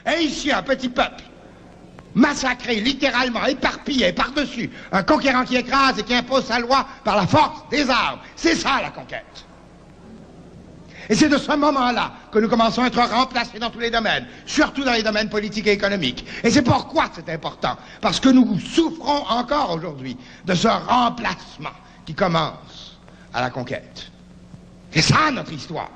Et ici, un petit peuple, massacré, littéralement, éparpillé par-dessus, un conquérant qui écrase et qui impose sa loi par la force des armes. C'est ça, la conquête. Et c'est de ce moment-là que nous commençons à être remplacés dans tous les domaines, surtout dans les domaines politiques et économiques. Et c'est pourquoi c'est important, parce que nous souffrons encore aujourd'hui de ce remplacement qui commence à la conquête. C'est ça notre histoire.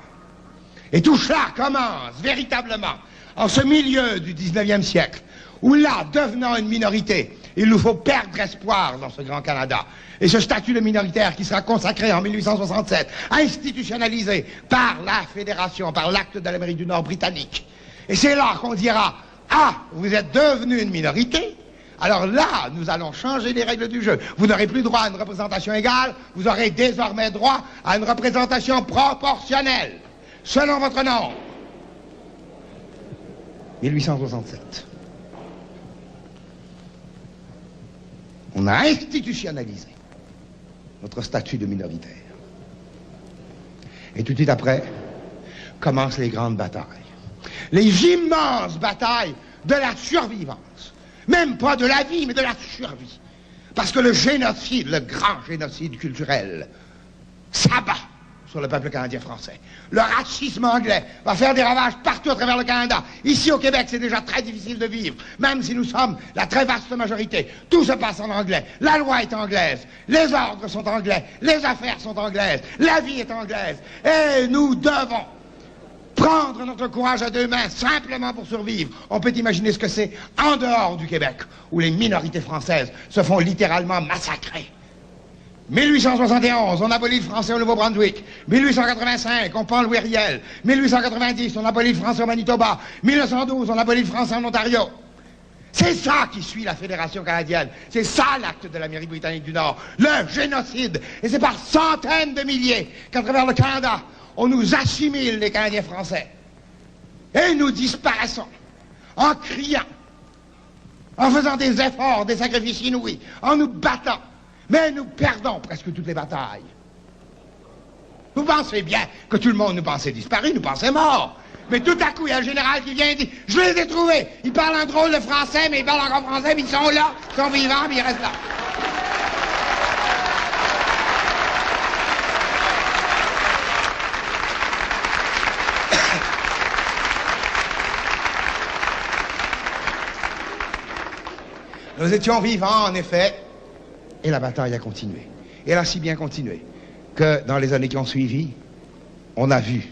Et tout cela commence véritablement en ce milieu du 19e siècle, où là, devenant une minorité, il nous faut perdre espoir dans ce grand Canada. Et ce statut de minoritaire qui sera consacré en 1867, institutionnalisé par la Fédération, par l'acte de l'Amérique du Nord britannique. Et c'est là qu'on dira, ah, vous êtes devenu une minorité, alors là, nous allons changer les règles du jeu. Vous n'aurez plus droit à une représentation égale, vous aurez désormais droit à une représentation proportionnelle, selon votre nombre. 1867. On a institutionnalisé notre statut de minoritaire. Et tout de suite après, commencent les grandes batailles. Les immenses batailles de la survivance. Même pas de la vie, mais de la survie. Parce que le génocide, le grand génocide culturel, s'abat sur le peuple canadien français. Le racisme anglais va faire des ravages partout à travers le Canada. Ici au Québec, c'est déjà très difficile de vivre, même si nous sommes la très vaste majorité. Tout se passe en anglais. La loi est anglaise. Les ordres sont anglais. Les affaires sont anglaises. La vie est anglaise. Et nous devons prendre notre courage à deux mains simplement pour survivre. On peut imaginer ce que c'est en dehors du Québec, où les minorités françaises se font littéralement massacrer. 1871, on abolit le français au Nouveau-Brunswick. 1885, on pend Louis Riel. 1890, on abolit le français au Manitoba. 1912, on abolit le français en Ontario. C'est ça qui suit la Fédération canadienne. C'est ça l'acte de l'Amérique britannique du Nord. Le génocide. Et c'est par centaines de milliers qu'à travers le Canada, on nous assimile, les Canadiens français. Et nous disparaissons en criant, en faisant des efforts, des sacrifices inouïs, en nous battant. Mais nous perdons presque toutes les batailles. Vous pensez bien que tout le monde nous pensait disparu, nous pensait mort. Mais tout à coup, il y a un général qui vient et dit « Je les ai trouvés. Ils parlent un drôle de français, mais ils parlent encore français, mais ils sont là, ils sont vivants, mais ils restent là. » Nous étions vivants, en effet, et la bataille a continué. Et elle a si bien continué que dans les années qui ont suivi, on a vu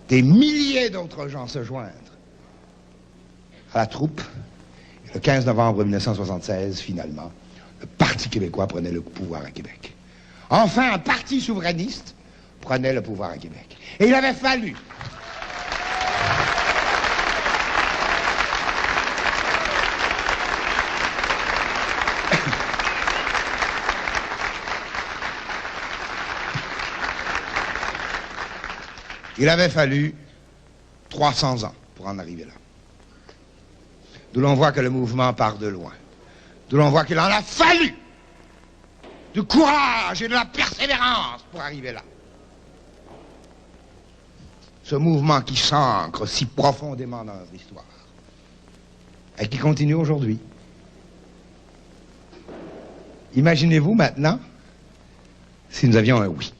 des milliers d'autres gens se joindre à la troupe. Et le 15 novembre 1976, finalement, le Parti québécois prenait le pouvoir à Québec. Enfin, un parti souverainiste prenait le pouvoir à Québec. Et il avait fallu... Il avait fallu 300 ans pour en arriver là. D'où l'on voit que le mouvement part de loin. D'où l'on voit qu'il en a fallu du courage et de la persévérance pour arriver là. Ce mouvement qui s'ancre si profondément dans notre histoire et qui continue aujourd'hui. Imaginez-vous maintenant si nous avions un oui.